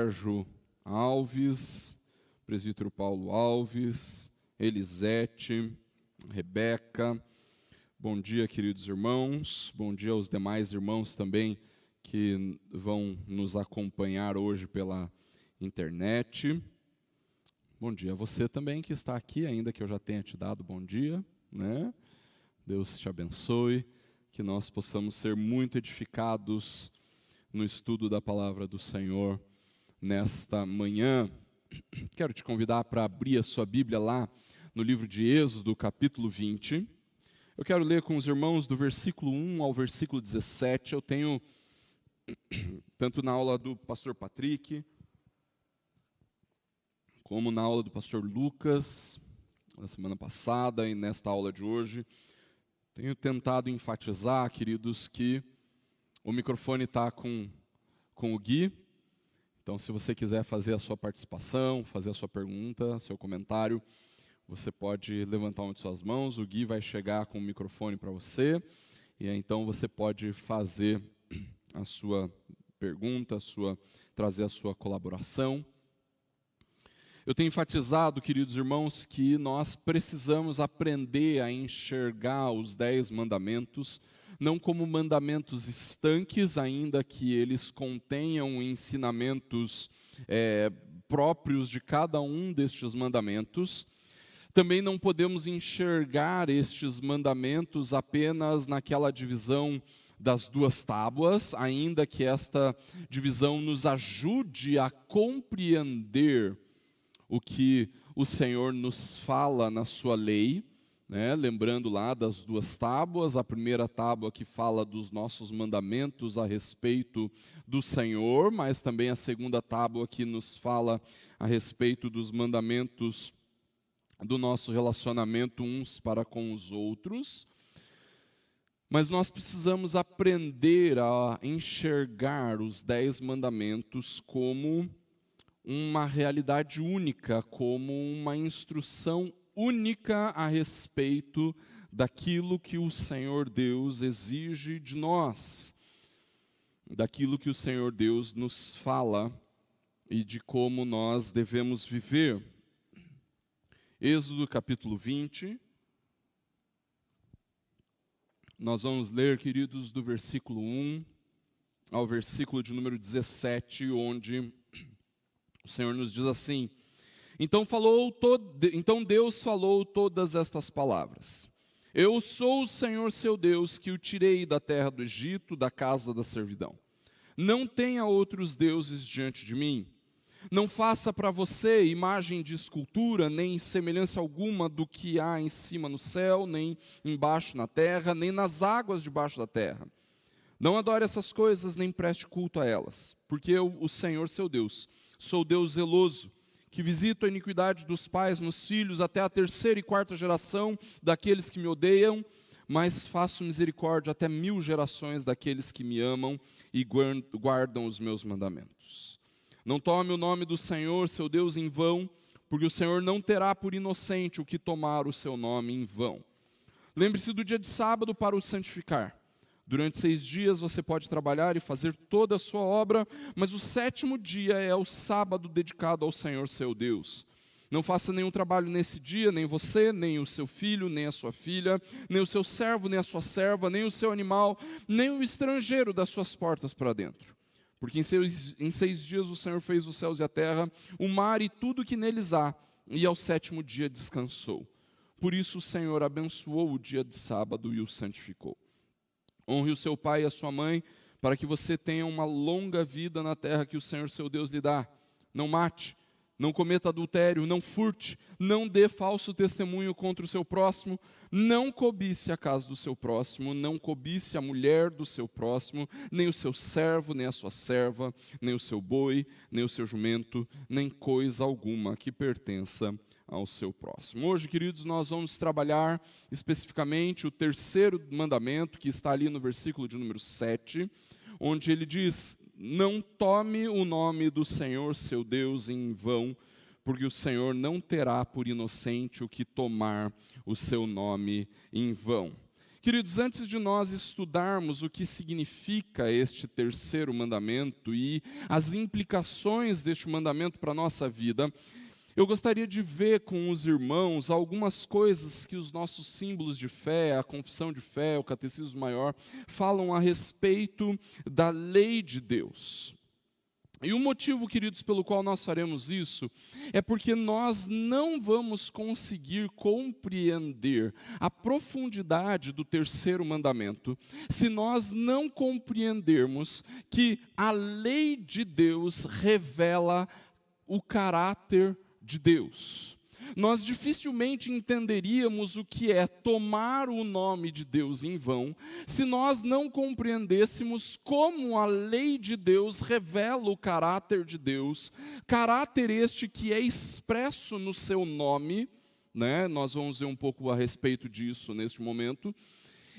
Sérgio Alves, presbítero Paulo Alves, Elisete, Rebeca. Bom dia, queridos irmãos. Bom dia aos demais irmãos também que vão nos acompanhar hoje pela internet. Bom dia a você também que está aqui, ainda que eu já tenha te dado bom dia, né? Deus te abençoe, que nós possamos ser muito edificados no estudo da palavra do Senhor nesta manhã. Quero te convidar para abrir a sua Bíblia lá no livro de Êxodo, capítulo 20. Eu quero ler com os irmãos do versículo 1 ao versículo 17. Eu tenho, tanto na aula do pastor Patrick, como na aula do pastor Lucas, na semana passada e nesta aula de hoje, tenho tentado enfatizar, queridos, que o microfone está com o Gui. Então, se você quiser fazer a sua participação, fazer a sua pergunta, seu comentário, você pode levantar uma de suas mãos, o Gui vai chegar com o microfone para você, e aí, então você pode fazer a sua pergunta, trazer a sua colaboração. Eu tenho enfatizado, queridos irmãos, que nós precisamos aprender a enxergar os 10 mandamentos, não como mandamentos estanques, ainda que eles contenham ensinamentos próprios de cada um destes mandamentos. Também não podemos enxergar estes mandamentos apenas naquela divisão das 2 tábuas, ainda que esta divisão nos ajude a compreender o que o Senhor nos fala na sua lei, né? Lembrando lá das 2 tábuas, a primeira tábua que fala dos nossos mandamentos a respeito do Senhor, mas também a segunda tábua que nos fala a respeito dos mandamentos do nosso relacionamento uns para com os outros. Mas nós precisamos aprender a enxergar os 10 mandamentos como uma realidade única, como uma instrução única a respeito daquilo que o Senhor Deus exige de nós, daquilo que o Senhor Deus nos fala e de como nós devemos viver. Êxodo capítulo 20, nós vamos ler, queridos, do versículo 1 ao versículo de número 17, onde o Senhor nos diz assim: Então Deus falou todas estas palavras. Eu sou o Senhor seu Deus, que o tirei da terra do Egito, da casa da servidão. Não tenha outros deuses diante de mim. Não faça para você imagem de escultura, nem semelhança alguma do que há em cima no céu, nem embaixo na terra, nem nas águas debaixo da terra. Não adore essas coisas, nem preste culto a elas, porque eu, o Senhor seu Deus, sou Deus zeloso, que visito a iniquidade dos pais nos filhos até a 3ª e 4ª geração daqueles que me odeiam, mas faço misericórdia até 1000 gerações daqueles que me amam e guardam os meus mandamentos. Não tome o nome do Senhor, seu Deus, em vão, porque o Senhor não terá por inocente o que tomar o seu nome em vão. Lembre-se do dia de sábado para o santificar. Durante 6 dias você pode trabalhar e fazer toda a sua obra, mas o 7º dia é o sábado dedicado ao Senhor seu Deus. Não faça nenhum trabalho nesse dia, nem você, nem o seu filho, nem a sua filha, nem o seu servo, nem a sua serva, nem o seu animal, nem o estrangeiro das suas portas para dentro. Porque em 6 dias o Senhor fez os céus e a terra, o mar e tudo que neles há, e ao 7º dia descansou. Por isso o Senhor abençoou o dia de sábado e o santificou. Honre o seu pai e a sua mãe, para que você tenha uma longa vida na terra que o Senhor seu Deus lhe dá. Não mate, não cometa adultério, não furte, não dê falso testemunho contra o seu próximo, não cobice a casa do seu próximo, não cobice a mulher do seu próximo, nem o seu servo, nem a sua serva, nem o seu boi, nem o seu jumento, nem coisa alguma que pertença ao seu próximo. Hoje, queridos, nós vamos trabalhar especificamente o 3º mandamento, que está ali no versículo de número 7, onde ele diz: Não tome o nome do Senhor, seu Deus, em vão, porque o Senhor não terá por inocente o que tomar o seu nome em vão. Queridos, antes de nós estudarmos o que significa este terceiro mandamento e as implicações deste mandamento para a nossa vida, eu gostaria de ver com os irmãos algumas coisas que os nossos símbolos de fé, a confissão de fé, o catecismo maior, falam a respeito da lei de Deus. E o motivo, queridos, pelo qual nós faremos isso, é porque nós não vamos conseguir compreender a profundidade do terceiro mandamento, se nós não compreendermos que a lei de Deus revela o caráter de Deus. Nós dificilmente entenderíamos o que é tomar o nome de Deus em vão, se nós não compreendêssemos como a lei de Deus revela o caráter de Deus, caráter este que é expresso no seu nome, né? Nós vamos ver um pouco a respeito disso neste momento.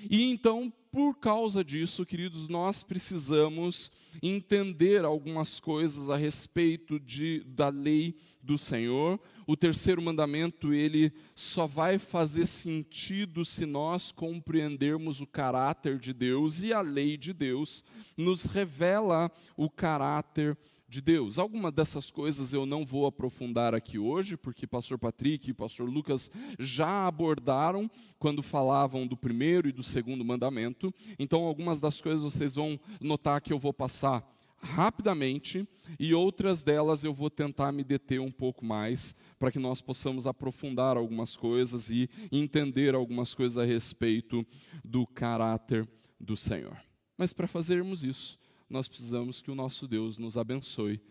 E então, por causa disso, queridos, nós precisamos entender algumas coisas a respeito da lei do Senhor. O terceiro mandamento, ele só vai fazer sentido se nós compreendermos o caráter de Deus, e a lei de Deus nos revela o caráter de Deus. Algumas dessas coisas eu não vou aprofundar aqui hoje, porque pastor Patrick e pastor Lucas já abordaram quando falavam do primeiro e do segundo mandamento. Então, algumas das coisas vocês vão notar que eu vou passar rapidamente, e outras delas eu vou tentar me deter um pouco mais, para que nós possamos aprofundar algumas coisas e entender algumas coisas a respeito do caráter do Senhor. Mas para fazermos isso, nós precisamos que o nosso Deus nos abençoe,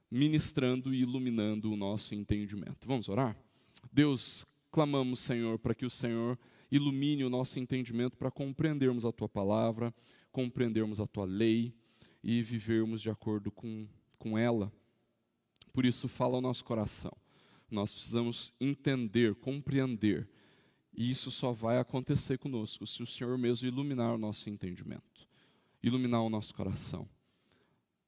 ministrando e iluminando o nosso entendimento. Vamos orar? Deus, clamamos, Senhor, para que o Senhor ilumine o nosso entendimento para compreendermos a Tua palavra, compreendermos a Tua lei e vivermos de acordo com ela. Por isso, fala ao nosso coração. Nós precisamos entender, compreender, e isso só vai acontecer conosco se o Senhor mesmo iluminar o nosso entendimento, iluminar o nosso coração.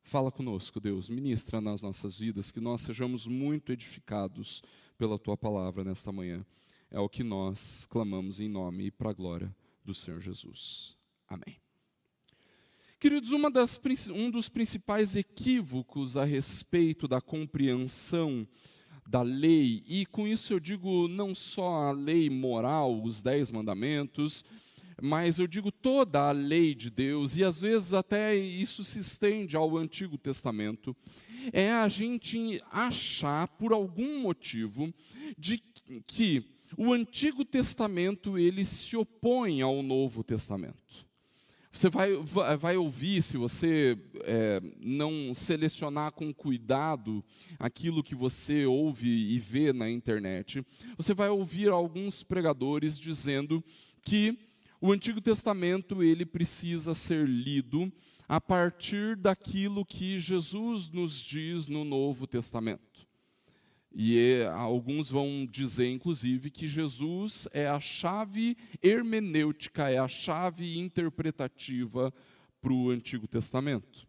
Fala conosco, Deus, ministra nas nossas vidas, que nós sejamos muito edificados pela Tua palavra nesta manhã. É o que nós clamamos em nome e para a glória do Senhor Jesus. Amém. Queridos, um dos principais equívocos a respeito da compreensão da lei, e com isso eu digo não só a lei moral, os 10 mandamentos, mas eu digo toda a lei de Deus, e às vezes até isso se estende ao Antigo Testamento, é a gente achar, por algum motivo, de que o Antigo Testamento ele se opõe ao Novo Testamento. Você vai ouvir, se você não selecionar com cuidado aquilo que você ouve e vê na internet, você vai ouvir alguns pregadores dizendo que o Antigo Testamento ele precisa ser lido a partir daquilo que Jesus nos diz no Novo Testamento. E alguns vão dizer, inclusive, que Jesus é a chave hermenêutica, é a chave interpretativa para o Antigo Testamento.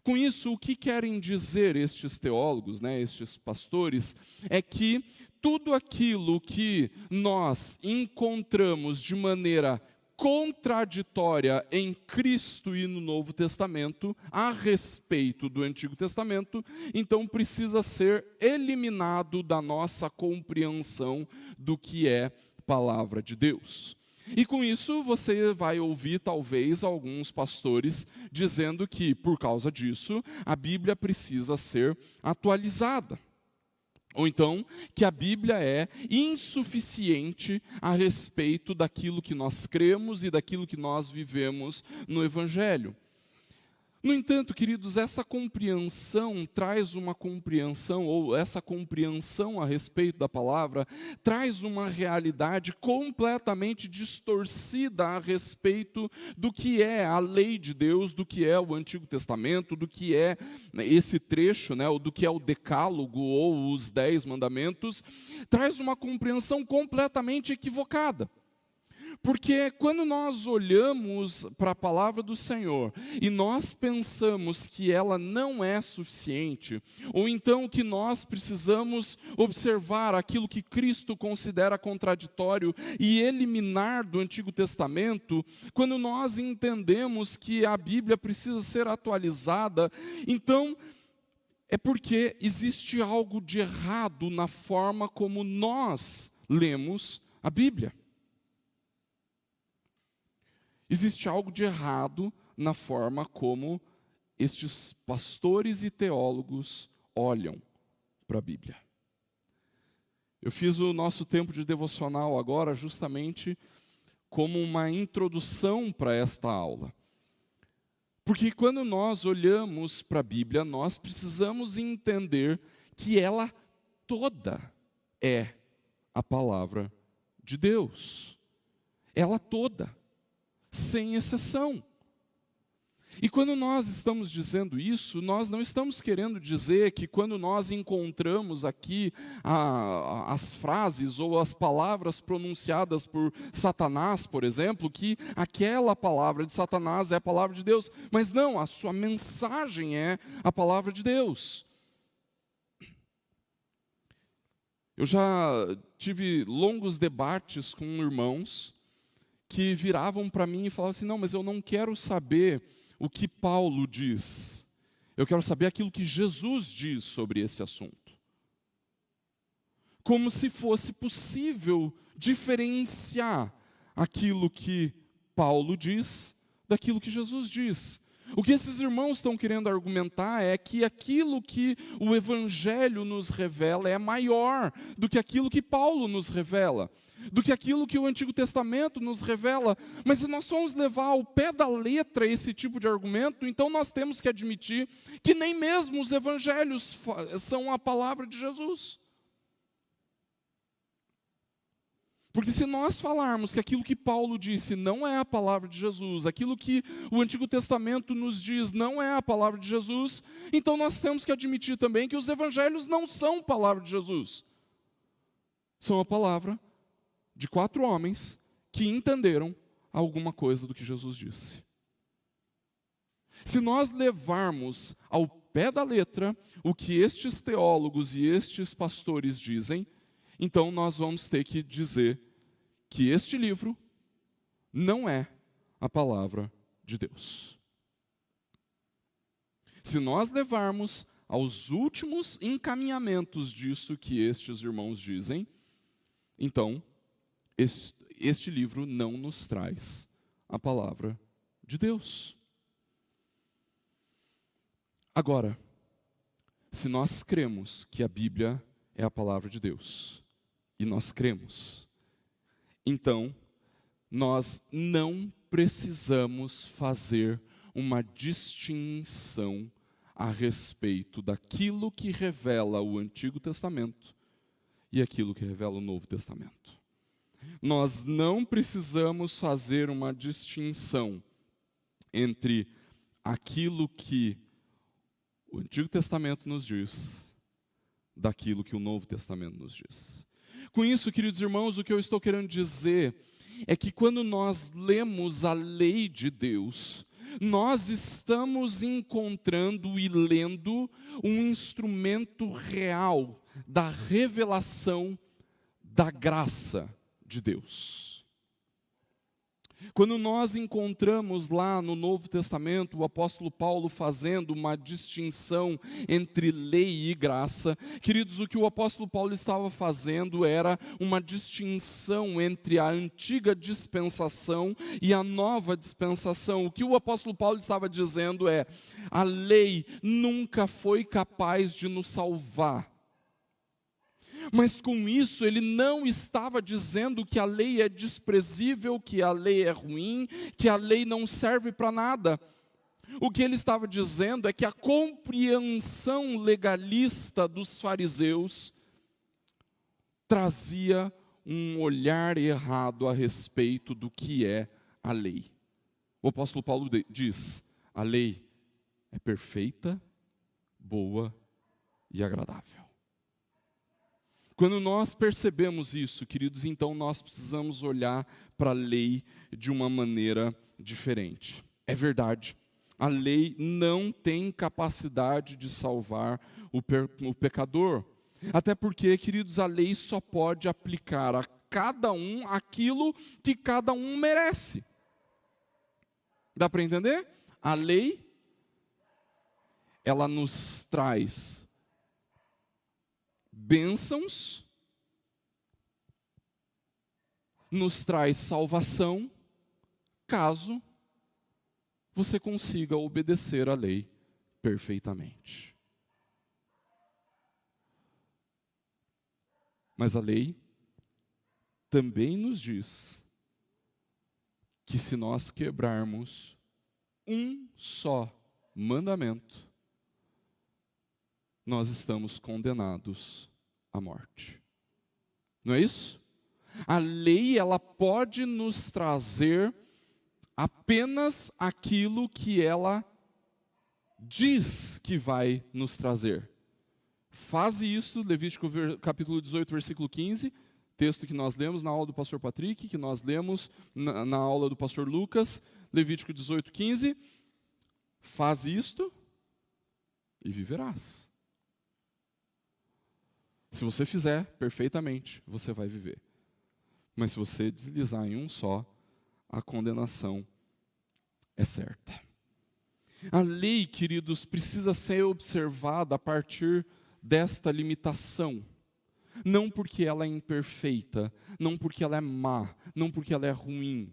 Com isso, o que querem dizer estes teólogos, estes pastores, é que tudo aquilo que nós encontramos de maneira contraditória em Cristo e no Novo Testamento a respeito do Antigo Testamento, então precisa ser eliminado da nossa compreensão do que é palavra de Deus. E com isso você vai ouvir talvez alguns pastores dizendo que por causa disso a Bíblia precisa ser atualizada. Ou então, que a Bíblia é insuficiente a respeito daquilo que nós cremos e daquilo que nós vivemos no Evangelho. No entanto, queridos, essa compreensão traz uma compreensão, ou essa compreensão a respeito da palavra, traz uma realidade completamente distorcida a respeito do que é a lei de Deus, do que é o Antigo Testamento, do que é esse trecho, ou do que é o Decálogo, ou os 10 mandamentos, traz uma compreensão completamente equivocada. Porque quando nós olhamos para a palavra do Senhor e nós pensamos que ela não é suficiente, ou então que nós precisamos observar aquilo que Cristo considera contraditório e eliminar do Antigo Testamento, quando nós entendemos que a Bíblia precisa ser atualizada, então é porque existe algo de errado na forma como nós lemos a Bíblia. Existe algo de errado na forma como estes pastores e teólogos olham para a Bíblia. Eu fiz o nosso tempo de devocional agora justamente como uma introdução para esta aula. Porque quando nós olhamos para a Bíblia, nós precisamos entender que ela toda é a palavra de Deus. Ela toda, sem exceção. E quando nós estamos dizendo isso, nós não estamos querendo dizer que quando nós encontramos aqui as frases ou as palavras pronunciadas por Satanás, por exemplo, que aquela palavra de Satanás é a palavra de Deus. Mas não, a sua mensagem é a palavra de Deus. Eu já tive longos debates com irmãos que viravam para mim e falavam assim, não, mas eu não quero saber o que Paulo diz. Eu quero saber aquilo que Jesus diz sobre esse assunto. Como se fosse possível diferenciar aquilo que Paulo diz daquilo que Jesus diz. O que esses irmãos estão querendo argumentar é que aquilo que o Evangelho nos revela é maior do que aquilo que Paulo nos revela, do que aquilo que o Antigo Testamento nos revela. Mas se nós formos levar ao pé da letra esse tipo de argumento, então nós temos que admitir que nem mesmo os Evangelhos são a palavra de Jesus. Porque se nós falarmos que aquilo que Paulo disse não é a palavra de Jesus, aquilo que o Antigo Testamento nos diz não é a palavra de Jesus, então nós temos que admitir também que os evangelhos não são palavra de Jesus. São a palavra de 4 homens que entenderam alguma coisa do que Jesus disse. Se nós levarmos ao pé da letra o que estes teólogos e estes pastores dizem, então nós vamos ter que dizer que este livro não é a palavra de Deus. Se nós levarmos aos últimos encaminhamentos disso que estes irmãos dizem, então este livro não nos traz a palavra de Deus. Agora, se nós cremos que a Bíblia é a palavra de Deus, e nós cremos, então nós não precisamos fazer uma distinção a respeito daquilo que revela o Antigo Testamento e aquilo que revela o Novo Testamento. Nós não precisamos fazer uma distinção entre aquilo que o Antigo Testamento nos diz daquilo que o Novo Testamento nos diz. Com isso, queridos irmãos, o que eu estou querendo dizer é que quando nós lemos a lei de Deus, nós estamos encontrando e lendo um instrumento real da revelação da graça de Deus. Quando nós encontramos lá no Novo Testamento o apóstolo Paulo fazendo uma distinção entre lei e graça, queridos, o que o apóstolo Paulo estava fazendo era uma distinção entre a antiga dispensação e a nova dispensação. O que o apóstolo Paulo estava dizendo é: a lei nunca foi capaz de nos salvar. Mas com isso ele não estava dizendo que a lei é desprezível, que a lei é ruim, que a lei não serve para nada. O que ele estava dizendo é que a compreensão legalista dos fariseus trazia um olhar errado a respeito do que é a lei. O apóstolo Paulo diz: a lei é perfeita, boa e agradável. Quando nós percebemos isso, queridos, então nós precisamos olhar para a lei de uma maneira diferente. É verdade, a lei não tem capacidade de salvar o pecador. Até porque, queridos, a lei só pode aplicar a cada um aquilo que cada um merece. Dá para entender? A lei, ela nos traz bênçãos, nos traz salvação, caso você consiga obedecer à lei perfeitamente. Mas a lei também nos diz que se nós quebrarmos um só mandamento, nós estamos condenados à morte. Não é isso? A lei, ela pode nos trazer apenas aquilo que ela diz que vai nos trazer. Faz isso, Levítico capítulo 18, versículo 15, texto que nós lemos na aula do pastor Patrick, que nós lemos na aula do pastor Lucas, Levítico 18, 15. Faz isto e viverás. Se você fizer perfeitamente, você vai viver. Mas se você deslizar em um só, a condenação é certa. A lei, queridos, precisa ser observada a partir desta limitação. Não porque ela é imperfeita, não porque ela é má, não porque ela é ruim,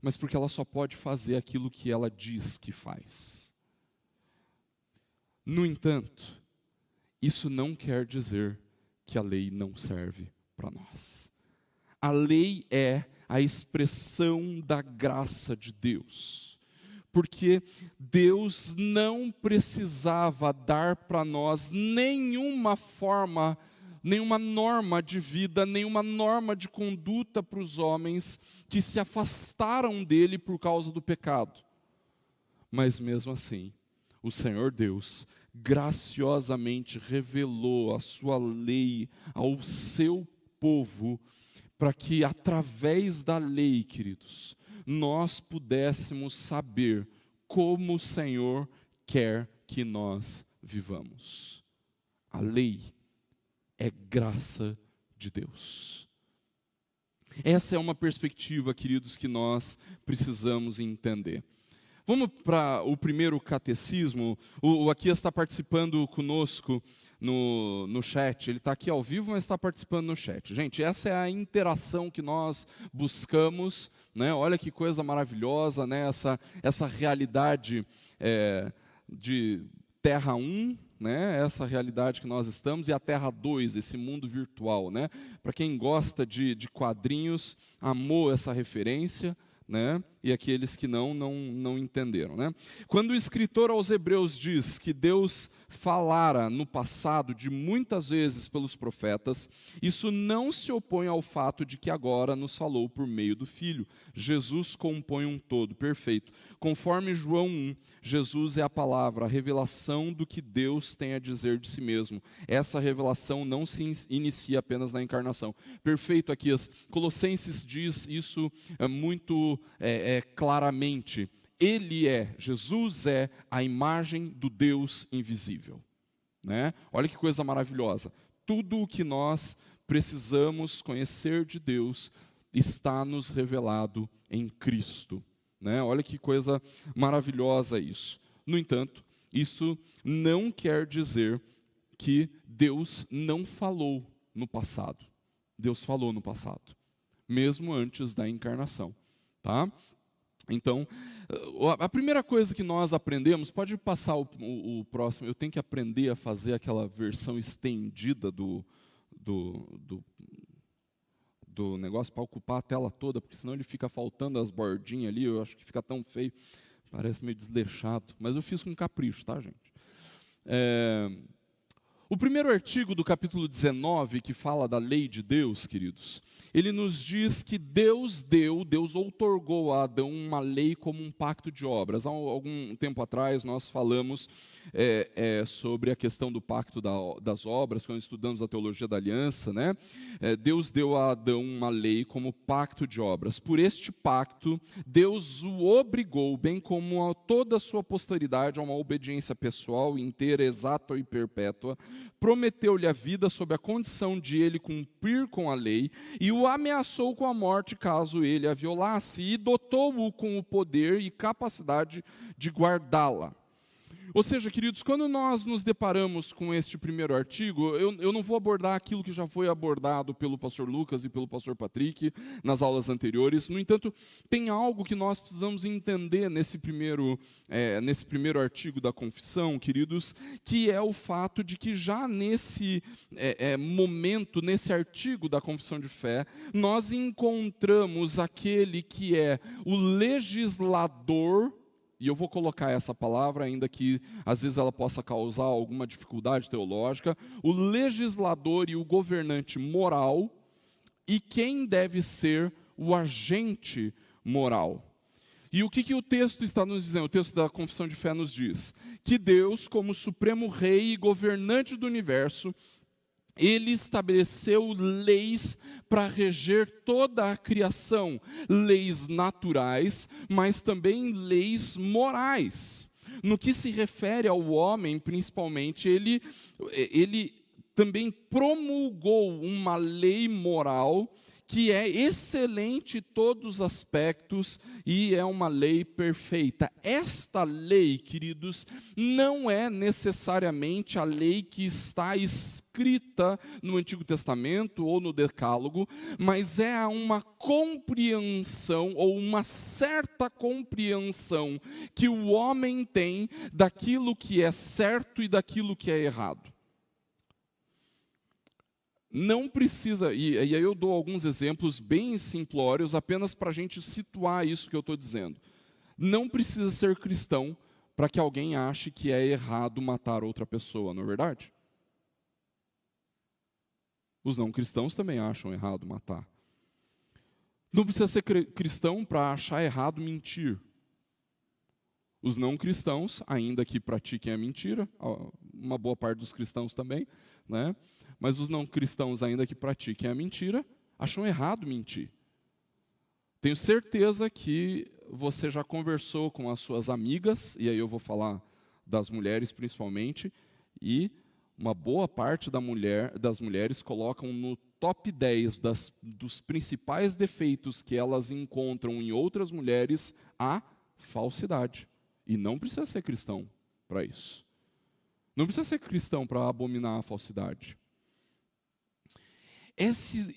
mas porque ela só pode fazer aquilo que ela diz que faz. No entanto, isso não quer dizer que a lei não serve para nós. A lei é a expressão da graça de Deus, porque Deus não precisava dar para nós nenhuma forma, nenhuma norma de vida, nenhuma norma de conduta para os homens que se afastaram dele por causa do pecado. Mas mesmo assim, o Senhor Deus graciosamente revelou a sua lei ao seu povo, para que através da lei, queridos, nós pudéssemos saber como o Senhor quer que nós vivamos. A lei é graça de Deus. Essa é uma perspectiva, queridos, que nós precisamos entender. Vamos para o primeiro catecismo. O Aquias está participando conosco no chat. Ele está aqui ao vivo, mas está participando no chat. Gente, essa é a interação que nós buscamos, né? Olha que coisa maravilhosa, né? Essa realidade de Terra 1, né? Essa realidade que nós estamos, e a Terra 2, esse mundo virtual, né? Para quem gosta de quadrinhos, amou essa referência, né? E aqueles que não entenderam, né? Quando o escritor aos Hebreus diz que Deus falara no passado de muitas vezes pelos profetas, isso não se opõe ao fato de que agora nos falou por meio do Filho. Jesus compõe um todo perfeito. Conforme João 1, Jesus é a palavra, a revelação do que Deus tem a dizer de si mesmo. Essa revelação não se inicia apenas na encarnação. Perfeito, aqui Colossenses diz isso muito claramente. Jesus é a imagem do Deus invisível, né? Olha que coisa maravilhosa. Tudo o que nós precisamos conhecer de Deus está nos revelado em Cristo, né? Olha que coisa maravilhosa isso. No entanto, isso não quer dizer que Deus não falou no passado. Deus falou no passado, mesmo antes da encarnação, tá? Então, a primeira coisa que nós aprendemos, pode passar o próximo, eu tenho que aprender a fazer aquela versão estendida do negócio para ocupar a tela toda, porque senão ele fica faltando as bordinhas ali, eu acho que fica tão feio, parece meio desleixado, mas eu fiz com capricho, tá, gente? O primeiro artigo do capítulo 19, que fala da lei de Deus, queridos, ele nos diz que Deus outorgou a Adão uma lei como um pacto de obras. Há algum tempo atrás nós falamos sobre a questão do pacto das obras, quando estudamos a teologia da aliança, né? Deus deu a Adão uma lei como pacto de obras. Por este pacto, Deus o obrigou, bem como a toda a sua posteridade, a uma obediência pessoal, inteira, exata e perpétua. Prometeu-lhe a vida sob a condição de ele cumprir com a lei e o ameaçou com a morte caso ele a violasse e dotou-o com o poder e capacidade de guardá-la. Ou seja, queridos, quando nós nos deparamos com este primeiro artigo, eu não vou abordar aquilo que já foi abordado pelo pastor Lucas e pelo pastor Patrick nas aulas anteriores. No entanto, tem algo que nós precisamos entender nesse primeiro artigo da confissão, queridos, que é o fato de que já nesse momento, nesse artigo da confissão de fé, nós encontramos aquele que é o legislador. E eu vou colocar essa palavra, ainda que às vezes ela possa causar alguma dificuldade teológica, o legislador e o governante moral, e quem deve ser o agente moral. E o que o texto está nos dizendo? O texto da confissão de fé nos diz que Deus, como supremo rei e governante do universo, ele estabeleceu leis para reger toda a criação, leis naturais, mas também leis morais. No que se refere ao homem, principalmente, ele também promulgou uma lei moral que é excelente em todos os aspectos e é uma lei perfeita. Esta lei, queridos, não é necessariamente a lei que está escrita no Antigo Testamento ou no Decálogo, mas é uma compreensão ou uma certa compreensão que o homem tem daquilo que é certo e daquilo que é errado. Não precisa, e aí eu dou alguns exemplos bem simplórios, apenas para a gente situar isso que eu estou dizendo. Não precisa ser cristão para que alguém ache que é errado matar outra pessoa, não é verdade? Os não cristãos também acham errado matar. Não precisa ser cristão para achar errado mentir. Os não cristãos, ainda que pratiquem a mentira, uma boa parte dos cristãos também, né? Mas os não cristãos, ainda que pratiquem a mentira, acham errado mentir. Tenho certeza que você já conversou com as suas amigas, e aí eu vou falar das mulheres principalmente, e uma boa parte das mulheres colocam no top 10 dos principais defeitos que elas encontram em outras mulheres a falsidade. E não precisa ser cristão para isso. Não precisa ser cristão para abominar a falsidade.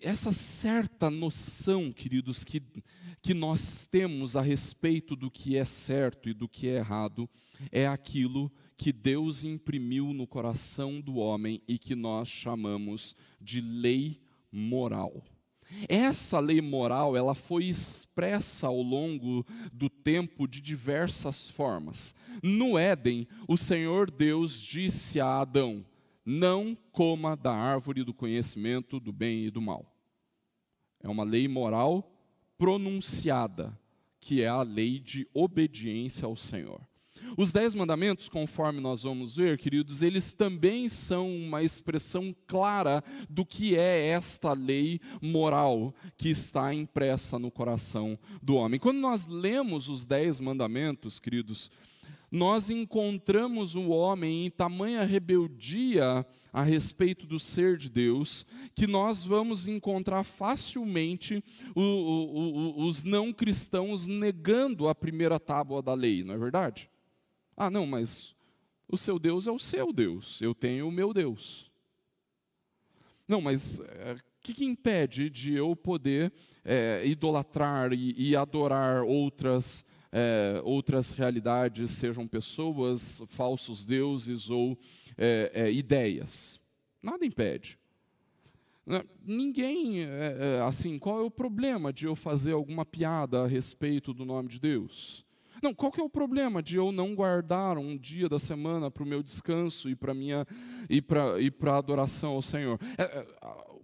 Essa certa noção, queridos, que nós temos a respeito do que é certo e do que é errado, é aquilo que Deus imprimiu no coração do homem e que nós chamamos de lei moral. Essa lei moral, ela foi expressa ao longo do tempo de diversas formas. No Éden, o Senhor Deus disse a Adão: não coma da árvore do conhecimento do bem e do mal. É uma lei moral pronunciada, que é a lei de obediência ao Senhor. Os 10 mandamentos, conforme nós vamos ver, queridos, eles também são uma expressão clara do que é esta lei moral que está impressa no coração do homem. Quando nós lemos os 10 mandamentos, queridos, nós encontramos o homem em tamanha rebeldia a respeito do ser de Deus, que nós vamos encontrar facilmente os não cristãos negando a primeira tábua da lei, não é verdade? Ah, não, mas o seu Deus é o seu Deus, eu tenho o meu Deus. Não, mas o que impede de eu poder idolatrar e adorar outras realidades, sejam pessoas, falsos deuses ou ideias? Nada impede. Ninguém, assim, qual é o problema de eu fazer alguma piada a respeito do nome de Deus? Não, qual que é o problema de eu não guardar um dia da semana para o meu descanso e para a adoração ao Senhor?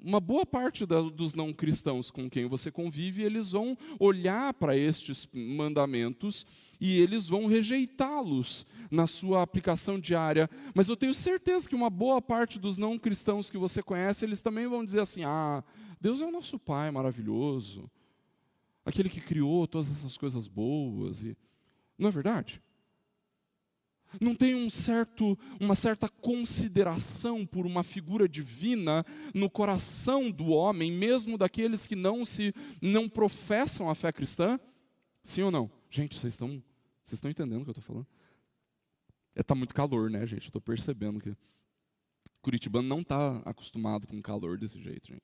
Uma boa parte dos não cristãos com quem você convive, eles vão olhar para estes mandamentos e eles vão rejeitá-los na sua aplicação diária. Mas eu tenho certeza que uma boa parte dos não cristãos que você conhece, eles também vão dizer assim: ah, Deus é o nosso Pai maravilhoso, aquele que criou todas essas coisas boas. Não é verdade? Não tem uma certa consideração por uma figura divina no coração do homem, mesmo daqueles que não professam a fé cristã? Sim ou não? Gente, vocês estão entendendo o que eu estou falando? Está muito calor, né, gente? Eu estou percebendo que curitibano não está acostumado com calor desse jeito, gente.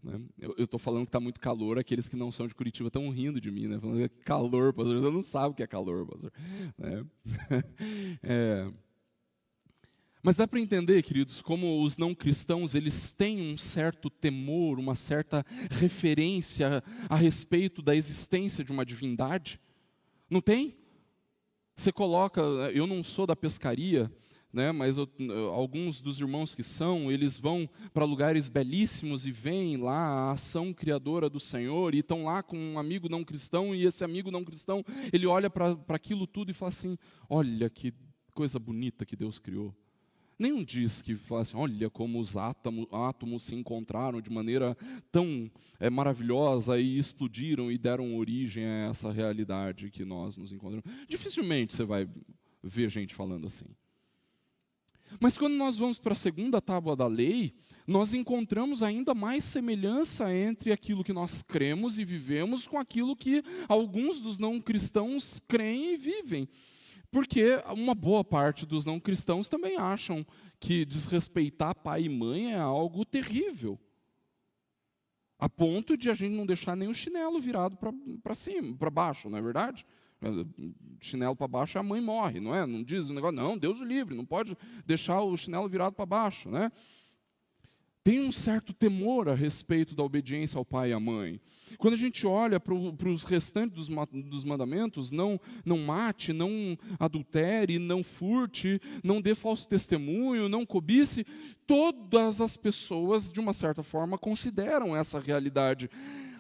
Né? Eu estou falando que está muito calor, aqueles que não são de Curitiba estão rindo de mim, né? Falando que é calor, pastor, você não sabe o que é calor, pastor. Né? Mas dá para entender, queridos, como os não cristãos, eles têm um certo temor, uma certa referência a respeito da existência de uma divindade? Não tem? Você coloca, eu não sou da pescaria, né, mas alguns dos irmãos que são, eles vão para lugares belíssimos e veem lá a ação criadora do Senhor, e estão lá com um amigo não cristão, e esse amigo não cristão, ele olha para aquilo tudo e fala assim: olha que coisa bonita que Deus criou. Nenhum diz que fala assim: olha como os átomos se encontraram de maneira tão maravilhosa e explodiram e deram origem a essa realidade que nós nos encontramos. Dificilmente você vai ver gente falando assim. Mas quando nós vamos para a segunda tábua da lei, nós encontramos ainda mais semelhança entre aquilo que nós cremos e vivemos com aquilo que alguns dos não cristãos creem e vivem. Porque uma boa parte dos não cristãos também acham que desrespeitar pai e mãe é algo terrível. A ponto de a gente não deixar nem o chinelo virado para cima, para baixo, não é verdade? Chinelo para baixo, a mãe morre, não é? Não diz o negócio, não, Deus o livre, não pode deixar o chinelo virado para baixo, né? Tem um certo temor a respeito da obediência ao pai e à mãe. Quando a gente olha para os restantes dos mandamentos, não mate, não adultere, não furte, não dê falso testemunho, não cobice, todas as pessoas, de uma certa forma, consideram essa realidade.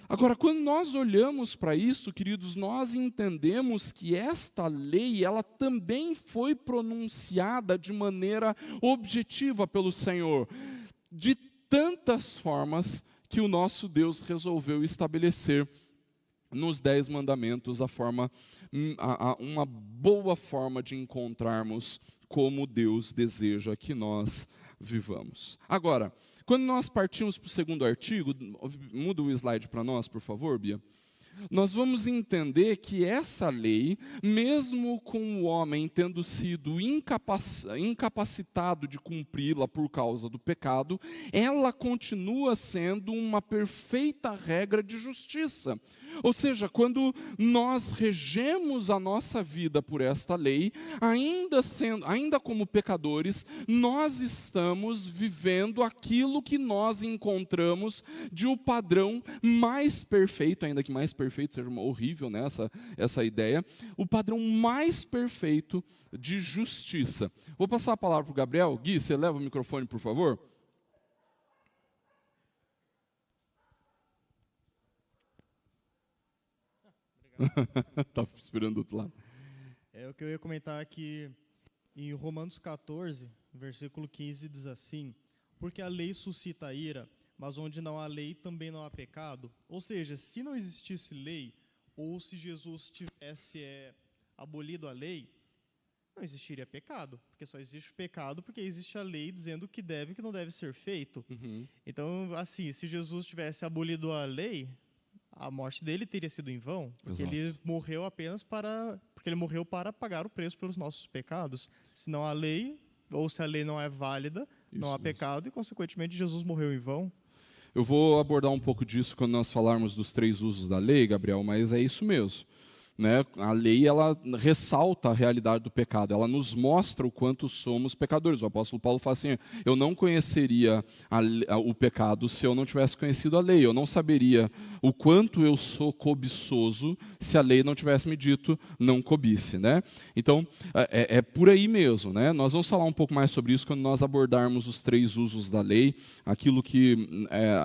Agora, quando nós olhamos para isso, queridos, nós entendemos que esta lei, ela também foi pronunciada de maneira objetiva pelo Senhor, de tantas formas que o nosso Deus resolveu estabelecer nos 10 mandamentos uma boa forma de encontrarmos como Deus deseja que nós vivamos. Agora, quando nós partimos para o segundo artigo, muda o slide para nós, por favor, Bia. Nós vamos entender que essa lei, mesmo com o homem tendo sido incapacitado de cumpri-la por causa do pecado, ela continua sendo uma perfeita regra de justiça. Ou seja, quando nós regemos a nossa vida por esta lei, ainda como pecadores, nós estamos vivendo aquilo que nós encontramos de um padrão mais perfeito, ainda que mais perfeito seja horrível, né, essa ideia, o padrão mais perfeito de justiça. Vou passar a palavra para o Gabriel. Gui, você leva o microfone, por favor? Estava esperando do outro lado. O que eu ia comentar aqui em Romanos 14, versículo 15, diz assim: porque a lei suscita ira, mas onde não há lei também não há pecado. Ou seja, se não existisse lei, ou se Jesus tivesse abolido a lei, não existiria pecado, porque só existe o pecado porque existe a lei dizendo o que deve e o que não deve ser feito. Então, assim, se Jesus tivesse abolido a lei, a morte dele teria sido em vão, porque ele morreu porque ele morreu para pagar o preço pelos nossos pecados. Se não há lei, ou se a lei não é válida, não há pecado, e consequentemente Jesus morreu em vão. Eu vou abordar um pouco disso quando nós falarmos dos 3 usos da lei, Gabriel, mas é isso mesmo. né? A lei, ela ressalta a realidade do pecado, ela nos mostra o quanto somos pecadores. O apóstolo Paulo fala assim, eu não conheceria o pecado se eu não tivesse conhecido a lei, eu não saberia o quanto eu sou cobiçoso se a lei não tivesse me dito não cobice, né? Então, é por aí mesmo, né? Nós vamos falar um pouco mais sobre isso quando nós abordarmos os 3 usos da lei, aquilo que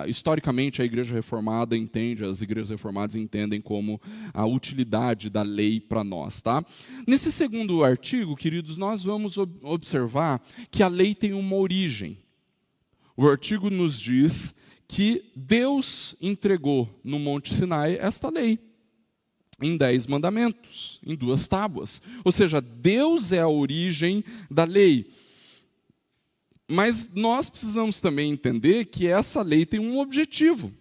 historicamente a Igreja Reformada entende, as igrejas reformadas entendem como a utilidade da lei para nós, tá? Nesse segundo artigo, queridos, nós vamos observar que a lei tem uma origem. O artigo nos diz que Deus entregou no Monte Sinai esta lei, em 10 mandamentos, em 2 tábuas. Ou seja, Deus é a origem da lei. Mas nós precisamos também entender que essa lei tem um objetivo.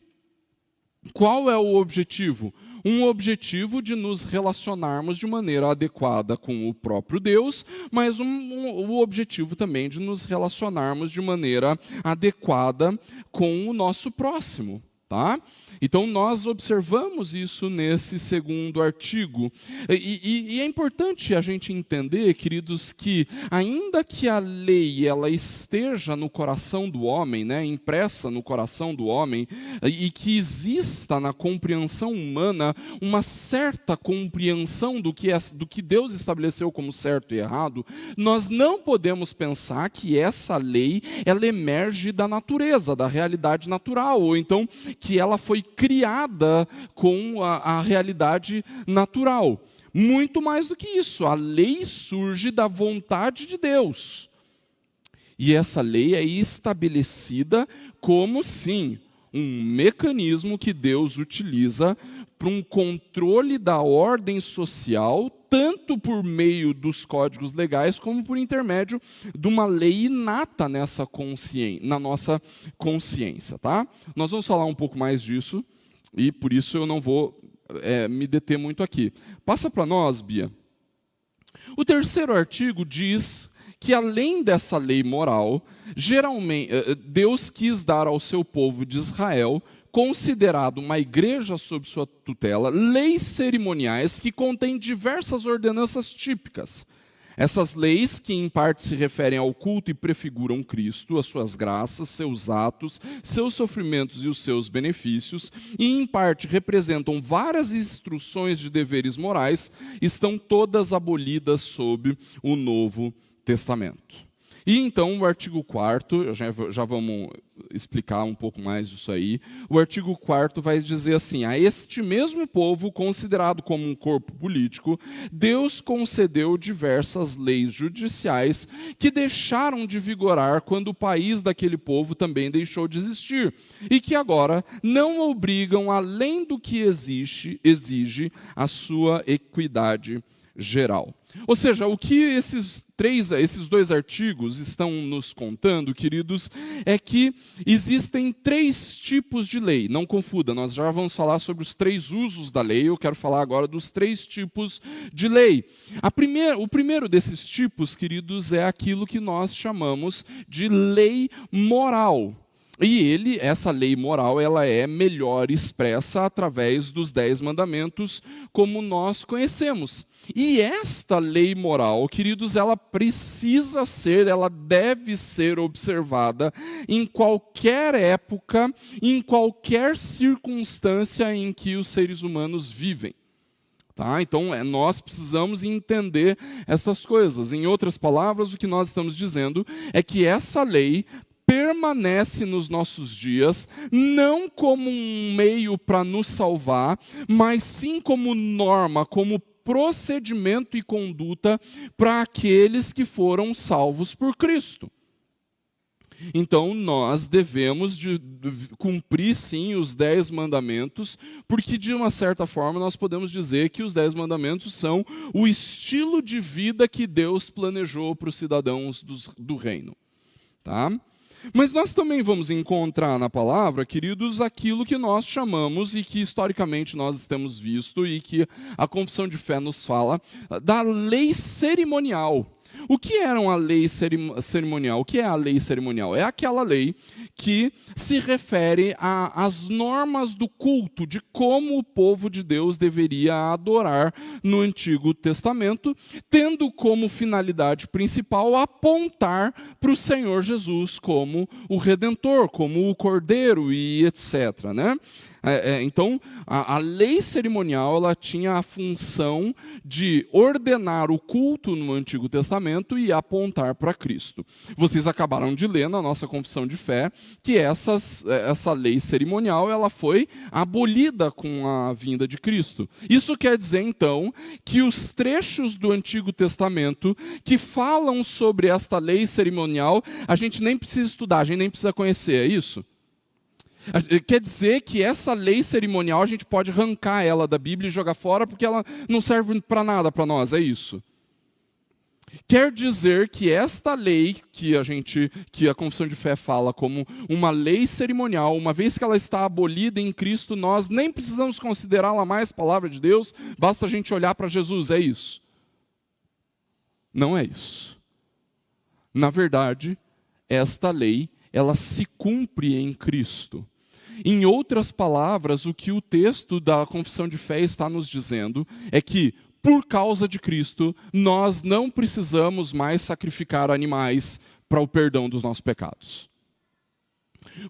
Qual é o objetivo? Um objetivo de nos relacionarmos de maneira adequada com o próprio Deus, mas o objetivo também de nos relacionarmos de maneira adequada com o nosso próximo. Tá? Então, nós observamos isso nesse segundo artigo. E é importante a gente entender, queridos, que ainda que a lei ela esteja no coração do homem, né, impressa no coração do homem, e que exista na compreensão humana uma certa compreensão do que Deus estabeleceu como certo e errado, nós não podemos pensar que essa lei ela emerge da natureza, da realidade natural, ou então que ela foi criada com a realidade natural. Muito mais do que isso, a lei surge da vontade de Deus. E essa lei é estabelecida como, sim, um mecanismo que Deus utiliza para um controle da ordem social, tanto por meio dos códigos legais, como por intermédio de uma lei inata na nossa consciência. Tá? Nós vamos falar um pouco mais disso, e por isso eu não vou me deter muito aqui. Passa para nós, Bia. O terceiro artigo diz que, além dessa lei moral, geralmente Deus quis dar ao seu povo de Israel, considerado uma igreja sob sua tutela, leis cerimoniais que contêm diversas ordenanças típicas. Essas leis, que em parte se referem ao culto e prefiguram Cristo, as suas graças, seus atos, seus sofrimentos e os seus benefícios, e em parte representam várias instruções de deveres morais, estão todas abolidas sob o Novo Testamento. E então o artigo 4º, já vamos explicar um pouco mais disso aí, o artigo 4º vai dizer assim, a este mesmo povo, considerado como um corpo político, Deus concedeu diversas leis judiciais que deixaram de vigorar quando o país daquele povo também deixou de existir, e que agora não obrigam além do que exige a sua equidade geral. Ou seja, o que esses 2 artigos estão nos contando, queridos, é que existem 3 tipos de lei. Não confunda, nós já vamos falar sobre os 3 usos da lei, eu quero falar agora dos 3 tipos de lei. O primeiro desses tipos, queridos, é aquilo que nós chamamos de lei moral. E essa lei moral, ela é melhor expressa através dos 10 mandamentos, como nós conhecemos. E esta lei moral, queridos, ela deve ser observada em qualquer época, em qualquer circunstância em que os seres humanos vivem. Tá? Então, nós precisamos entender essas coisas. Em outras palavras, o que nós estamos dizendo é que essa lei permanece nos nossos dias, não como um meio para nos salvar, mas sim como norma, como procedimento e conduta para aqueles que foram salvos por Cristo. Então, nós devemos cumprir, sim, os 10 mandamentos, porque, de uma certa forma, nós podemos dizer que os 10 mandamentos são o estilo de vida que Deus planejou para os cidadãos do reino. Tá? Mas nós também vamos encontrar na palavra, queridos, aquilo que nós chamamos e que historicamente nós temos visto e que a confissão de fé nos fala, da lei cerimonial. O que era uma lei cerimonial? O que é a lei cerimonial? É aquela lei que se refere às normas do culto, de como o povo de Deus deveria adorar no Antigo Testamento, tendo como finalidade principal apontar para o Senhor Jesus como o Redentor, como o Cordeiro e etc., né? Então, a lei cerimonial ela tinha a função de ordenar o culto no Antigo Testamento e apontar para Cristo. Vocês acabaram de ler na nossa confissão de fé que essa lei cerimonial ela foi abolida com a vinda de Cristo. Isso quer dizer, então, que os trechos do Antigo Testamento que falam sobre esta lei cerimonial, a gente nem precisa estudar, a gente nem precisa conhecer, é isso? Quer dizer que essa lei cerimonial a gente pode arrancar ela da Bíblia e jogar fora porque ela não serve para nada para nós, é isso. Quer dizer que esta lei que a confissão de fé fala como uma lei cerimonial, uma vez que ela está abolida em Cristo, nós nem precisamos considerá-la mais palavra de Deus, basta a gente olhar para Jesus, é isso. Não é isso. Na verdade, esta lei, ela se cumpre em Cristo. Em outras palavras, o que o texto da confissão de fé está nos dizendo é que, por causa de Cristo, nós não precisamos mais sacrificar animais para o perdão dos nossos pecados.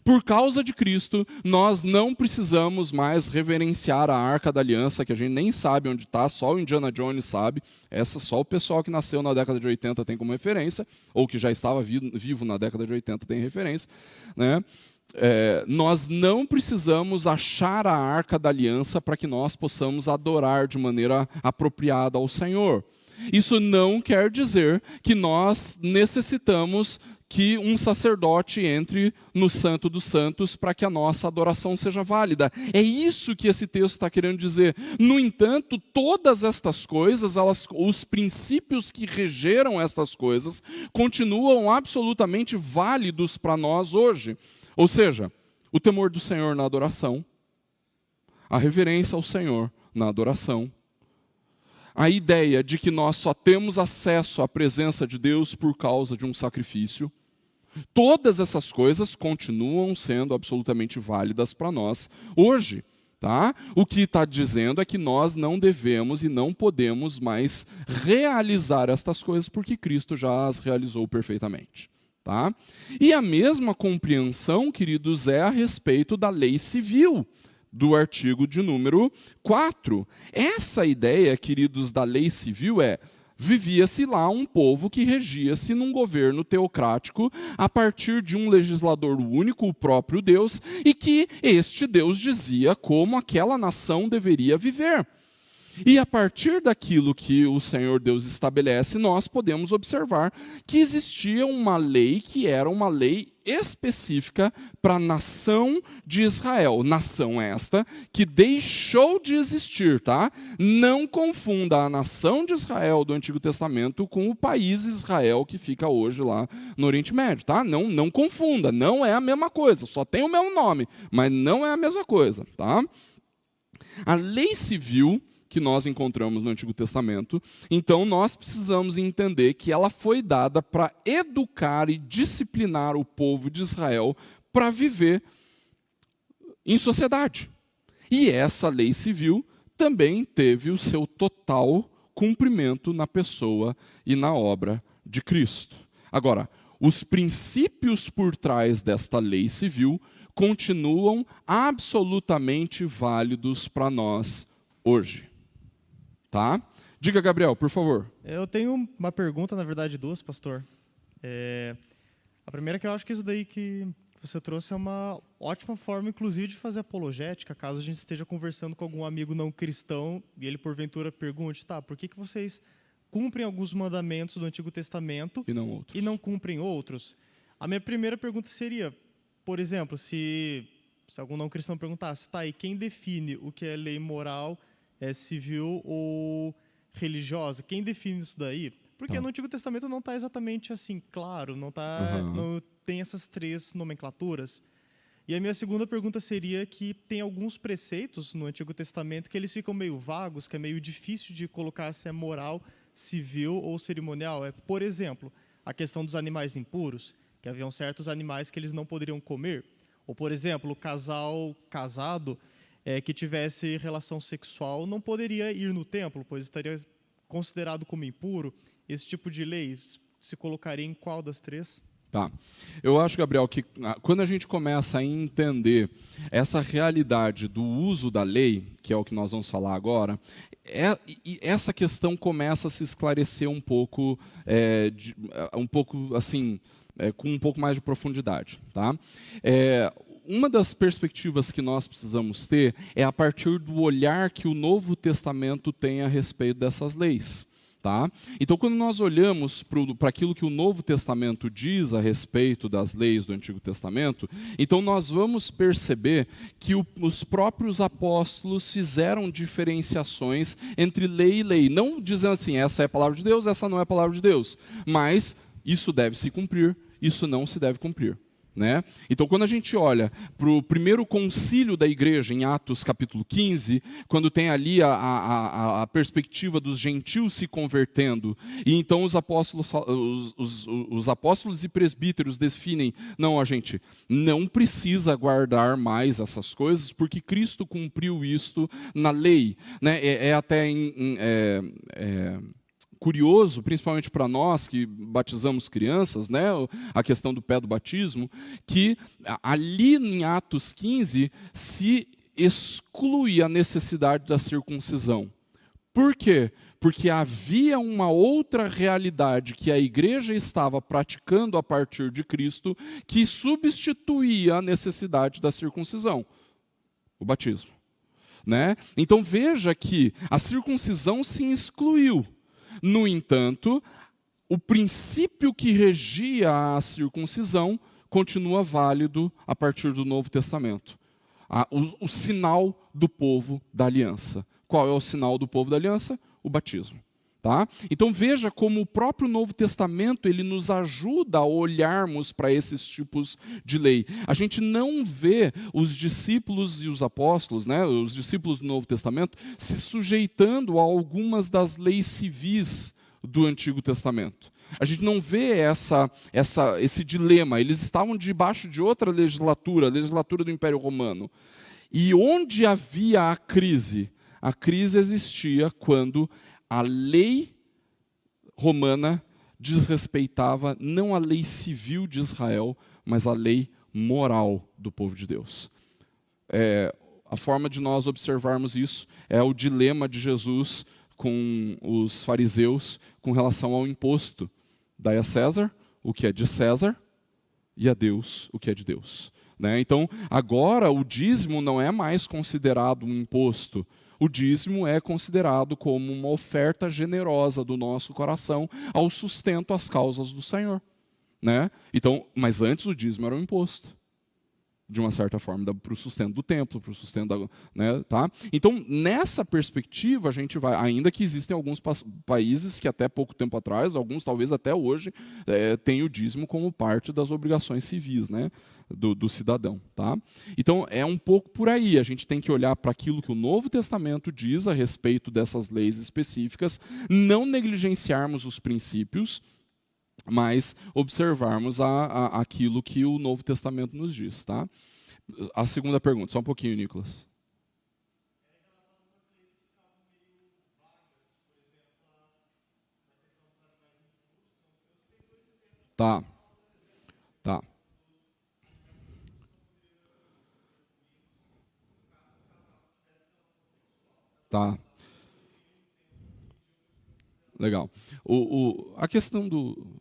Por causa de Cristo, nós não precisamos mais reverenciar a Arca da Aliança, que a gente nem sabe onde está, só o Indiana Jones sabe. Essa só o pessoal que nasceu na década de 80 tem como referência, ou que já estava vivo na década de 80 tem referência, né? Nós não precisamos achar a Arca da Aliança para que nós possamos adorar de maneira apropriada ao Senhor. Isso não quer dizer que nós necessitamos que um sacerdote entre no Santo dos Santos para que a nossa adoração seja válida. É isso que esse texto está querendo dizer. No entanto, todas estas coisas, os princípios que regeram estas coisas, continuam absolutamente válidos para nós hoje. Ou seja, o temor do Senhor na adoração, a reverência ao Senhor na adoração, a ideia de que nós só temos acesso à presença de Deus por causa de um sacrifício, todas essas coisas continuam sendo absolutamente válidas para nós hoje. Tá? O que está dizendo é que nós não devemos e não podemos mais realizar estas coisas porque Cristo já as realizou perfeitamente. Tá? E a mesma compreensão, queridos, é a respeito da lei civil, do artigo de número 4. Essa ideia, queridos, da lei civil vivia-se lá um povo que regia-se num governo teocrático a partir de um legislador único, o próprio Deus, e que este Deus dizia como aquela nação deveria viver. E a partir daquilo que o Senhor Deus estabelece, nós podemos observar que existia uma lei que era uma lei específica para a nação de Israel. Nação esta que deixou de existir, tá? Não confunda a nação de Israel do Antigo Testamento com o país Israel que fica hoje lá no Oriente Médio, tá? Não confunda, não é a mesma coisa, só tem o mesmo nome, mas não é a mesma coisa, tá? A lei civil que nós encontramos no Antigo Testamento, então nós precisamos entender que ela foi dada para educar e disciplinar o povo de Israel para viver em sociedade. E essa lei civil também teve o seu total cumprimento na pessoa e na obra de Cristo. Agora, os princípios por trás desta lei civil continuam absolutamente válidos para nós hoje. Tá? Diga, Gabriel, por favor. Eu tenho uma pergunta, na verdade, duas, pastor. A primeira é que eu acho que isso daí que você trouxe é uma ótima forma, inclusive, de fazer apologética, caso a gente esteja conversando com algum amigo não cristão e ele, porventura, pergunte, tá, por que vocês cumprem alguns mandamentos do Antigo Testamento e não cumprem outros? A minha primeira pergunta seria, por exemplo, se algum não cristão perguntasse, tá, e quem define o que é lei moral, civil ou religiosa? Quem define isso daí? Porque no Antigo Testamento não está exatamente assim, claro, não tem essas três nomenclaturas. E a minha segunda pergunta seria que tem alguns preceitos no Antigo Testamento que eles ficam meio vagos, que é meio difícil de colocar se é moral, civil ou cerimonial. Por exemplo, a questão dos animais impuros, que haviam certos animais que eles não poderiam comer. Ou, por exemplo, o casal casado que tivesse relação sexual não poderia ir no templo, pois estaria considerado como impuro. Esse tipo de lei se colocaria em qual das três? Tá. Eu acho, Gabriel, que quando a gente começa a entender essa realidade do uso da lei, que é o que nós vamos falar agora, essa questão começa a se esclarecer um pouco assim, com um pouco mais de profundidade. Tá? Uma das perspectivas que nós precisamos ter é a partir do olhar que o Novo Testamento tem a respeito dessas leis. Tá? Então, quando nós olhamos para aquilo que o Novo Testamento diz a respeito das leis do Antigo Testamento, então nós vamos perceber que os próprios apóstolos fizeram diferenciações entre lei e lei, não dizendo assim, essa é a palavra de Deus, essa não é a palavra de Deus, mas isso deve se cumprir, isso não se deve cumprir. Né? Então, quando a gente olha para o primeiro concílio da igreja, em Atos capítulo 15, quando tem ali a perspectiva dos gentios se convertendo, e então os apóstolos e presbíteros definem, não, a gente não precisa guardar mais essas coisas, porque Cristo cumpriu isto na lei. Né? Até curioso, principalmente para nós que batizamos crianças, né, a questão do pé do batismo, que ali em Atos 15 se exclui a necessidade da circuncisão. Por quê? Porque havia uma outra realidade que a igreja estava praticando a partir de Cristo que substituía a necessidade da circuncisão, o batismo. Né? Então veja que a circuncisão se excluiu. No entanto, o princípio que regia a circuncisão continua válido a partir do Novo Testamento. O sinal do povo da aliança. Qual é o sinal do povo da aliança? O batismo. Tá? Então veja como o próprio Novo Testamento ele nos ajuda a olharmos para esses tipos de lei. A gente não vê os discípulos e os apóstolos, né, os discípulos do Novo Testamento, se sujeitando a algumas das leis civis do Antigo Testamento. A gente não vê esse dilema. Eles estavam debaixo de outra legislatura, a legislatura do Império Romano. E onde havia a crise existia quando a lei romana desrespeitava não a lei civil de Israel, mas a lei moral do povo de Deus. A forma de nós observarmos isso é o dilema de Jesus com os fariseus com relação ao imposto. Dai a César o que é de César e a Deus o que é de Deus. Né? Então, agora o dízimo não é mais considerado um imposto. O dízimo é considerado como uma oferta generosa do nosso coração ao sustento às causas do Senhor. Né? Então, mas antes o dízimo era um imposto, de uma certa forma, para o sustento do templo, para o sustento da... Né, tá? Então, nessa perspectiva, a gente vai... Ainda que existem alguns países que até pouco tempo atrás, alguns talvez até hoje, têm o dízimo como parte das obrigações civis, né? Do cidadão. Tá? Então, é um pouco por aí. A gente tem que olhar para aquilo que o Novo Testamento diz a respeito dessas leis específicas, não negligenciarmos os princípios, mas observarmos aquilo que o Novo Testamento nos diz. Tá? A segunda pergunta, só um pouquinho, Nicolas. Tá. Tá. Tá. Legal. A questão do...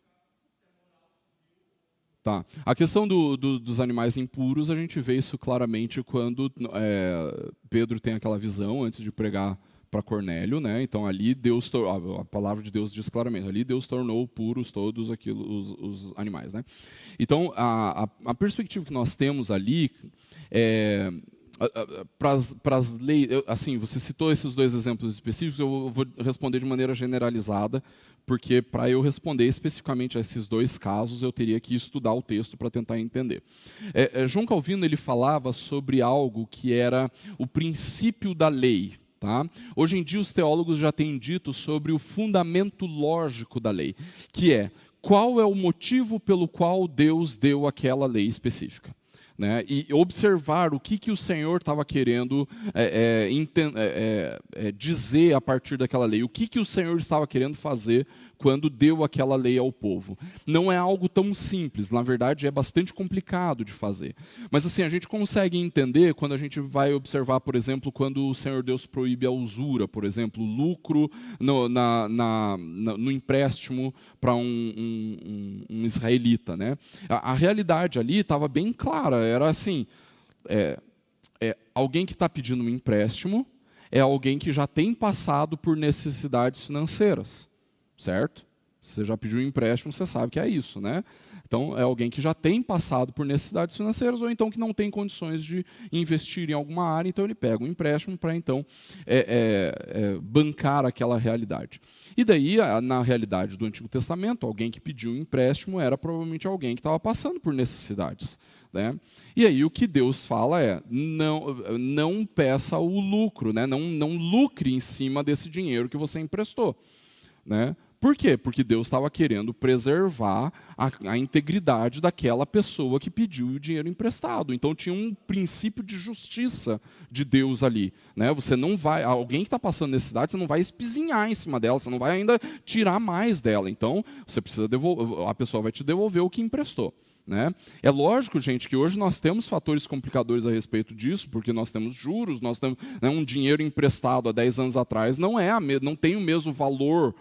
Tá. A questão dos animais impuros, a gente vê isso claramente quando Pedro tem aquela visão antes de pregar para Cornélio, né? Então ali Deus, a palavra de Deus diz claramente, ali Deus tornou puros todos os animais, né? Então a perspectiva que nós temos ali para as leis, assim, você citou esses dois exemplos específicos, eu vou responder de maneira generalizada, porque para eu responder especificamente a esses dois casos, eu teria que estudar o texto para tentar entender. João Calvino ele falava sobre algo que era o princípio da lei. Tá? Hoje em dia os teólogos já têm dito sobre o fundamento lógico da lei, que é qual é o motivo pelo qual Deus deu aquela lei específica. Né, e observar o que o Senhor estava querendo dizer a partir daquela lei, o que o Senhor estava querendo fazer quando deu aquela lei ao povo. Não é algo tão simples, na verdade é bastante complicado de fazer. Mas assim, a gente consegue entender quando a gente vai observar, por exemplo, quando o Senhor Deus proíbe a usura, por exemplo, o lucro no empréstimo para um israelita. Né? A realidade ali estava bem clara, era assim, alguém que está pedindo um empréstimo é alguém que já tem passado por necessidades financeiras. Certo? Você já pediu um empréstimo, você sabe que é isso, né? Então, é alguém que já tem passado por necessidades financeiras ou então que não tem condições de investir em alguma área, então ele pega um empréstimo para, então, bancar aquela realidade. E daí, na realidade do Antigo Testamento, alguém que pediu um empréstimo era provavelmente alguém que estava passando por necessidades. Né? E aí o que Deus fala é, não peça o lucro, né? Não lucre em cima desse dinheiro que você emprestou. Né? Por quê? Porque Deus estava querendo preservar a integridade daquela pessoa que pediu o dinheiro emprestado. Então tinha um princípio de justiça de Deus ali. Né? Você não vai, alguém que está passando necessidade, você não vai espizinhar em cima dela, você não vai ainda tirar mais dela. Então você precisa devolver, a pessoa vai te devolver o que emprestou. Né? É lógico, gente, que hoje nós temos fatores complicadores a respeito disso, porque nós temos juros, nós temos, né, um dinheiro emprestado há 10 anos atrás não tem o mesmo valor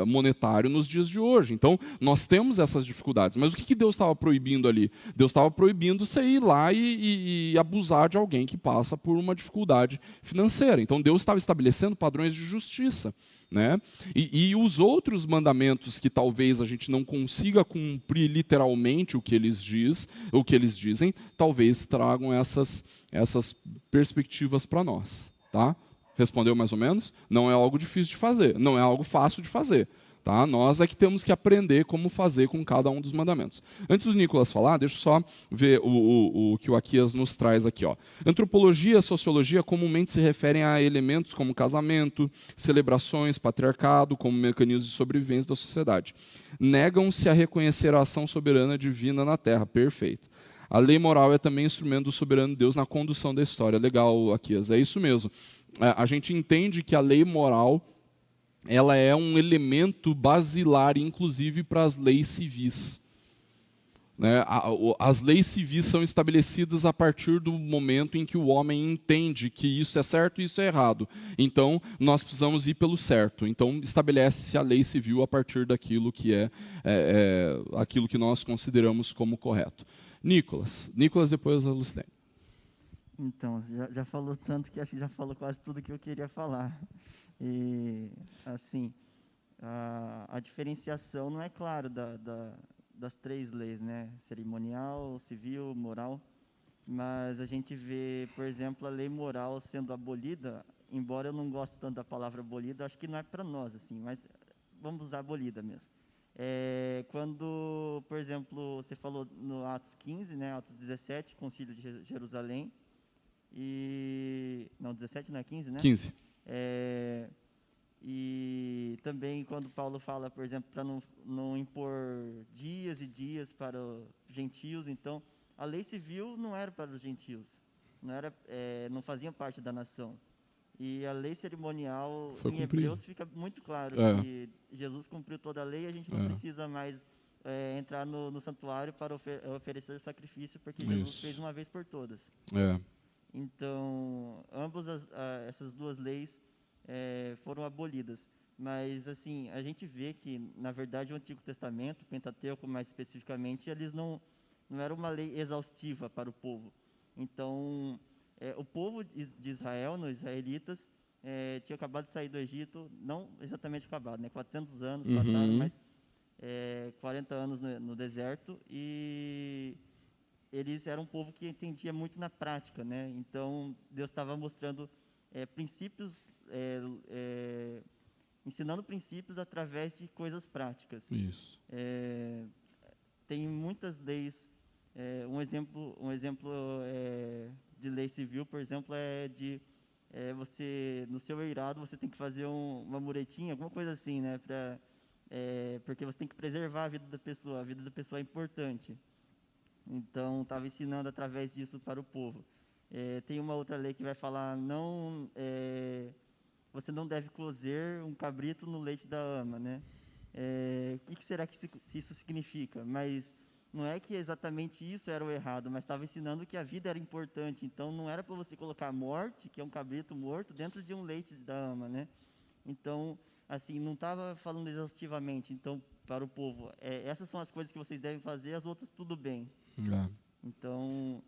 monetário nos dias de hoje. Então, nós temos essas dificuldades. Mas o que Deus estava proibindo ali? Deus estava proibindo você ir lá e abusar de alguém que passa por uma dificuldade financeira. Então, Deus estava estabelecendo padrões de justiça. Né? E os outros mandamentos que talvez a gente não consiga cumprir literalmente o que eles dizem, talvez tragam essas perspectivas para nós. Tá? Respondeu mais ou menos? Não é algo difícil de fazer, não é algo fácil de fazer. Tá? Nós é que temos que aprender como fazer com cada um dos mandamentos. Antes do Nicolas falar, deixa eu só ver o que o Aquias nos traz aqui. Ó. Antropologia e sociologia comumente se referem a elementos como casamento, celebrações, patriarcado, como mecanismos de sobrevivência da sociedade. Negam-se a reconhecer a ação soberana divina na Terra. Perfeito. A lei moral é também instrumento do soberano Deus na condução da história. Legal, Aquias, é isso mesmo. A gente entende que a lei moral ela é um elemento basilar, inclusive, para as leis civis. Né? As leis civis são estabelecidas a partir do momento em que o homem entende que isso é certo e isso é errado. Então, nós precisamos ir pelo certo. Então, estabelece-se a lei civil a partir daquilo que aquilo que nós consideramos como correto. Nicolas, depois a Lucilene. Então, já falou tanto que acho que já falou quase tudo que eu queria falar. E, assim, a diferenciação não é clara das três leis, né? Cerimonial, civil, moral. Mas a gente vê, por exemplo, a lei moral sendo abolida, embora eu não goste tanto da palavra abolida, acho que não é para nós, assim, mas vamos usar abolida mesmo. Quando, por exemplo, você falou no Atos 15, né, Atos 17, Concílio de Jerusalém, não, 17 não é 15, né? 15. E também quando Paulo fala, por exemplo, para não impor dias e dias para os gentios, então a lei civil não era para os gentios, não fazia parte da nação. E a lei cerimonial, em Hebreus, fica muito claro que Jesus cumpriu toda a lei e a gente não precisa mais entrar no santuário para oferecer o sacrifício, porque Jesus fez uma vez por todas. Então, essas duas leis foram abolidas. Mas, assim, a gente vê que, na verdade, o Antigo Testamento, o Pentateuco mais especificamente, eles não era uma lei exaustiva para o povo. Então, o povo de Israel, os israelitas, tinha acabado de sair do Egito, não exatamente acabado, né? 400 anos passaram, mas 40 anos no deserto, e eles eram um povo que entendia muito na prática, né? Então, Deus estava mostrando princípios, ensinando princípios através de coisas práticas. Isso. Tem muitas leis. Um exemplo de lei civil, por exemplo, é de você, no seu eirado, você tem que fazer uma muretinha, alguma coisa assim, né? Porque você tem que preservar a vida da pessoa é importante. Então, estava ensinando através disso para o povo. Tem uma outra lei que vai falar, você não deve cozer um cabrito no leite da ama, né? O que será que isso significa? Mas não é que exatamente isso era o errado, mas estava ensinando que a vida era importante. Então, não era para você colocar a morte, que é um cabrito morto, dentro de um leite da ama, né? Então, assim, não estava falando exaustivamente. Então, para o povo, essas são as coisas que vocês devem fazer, as outras tudo bem. Então,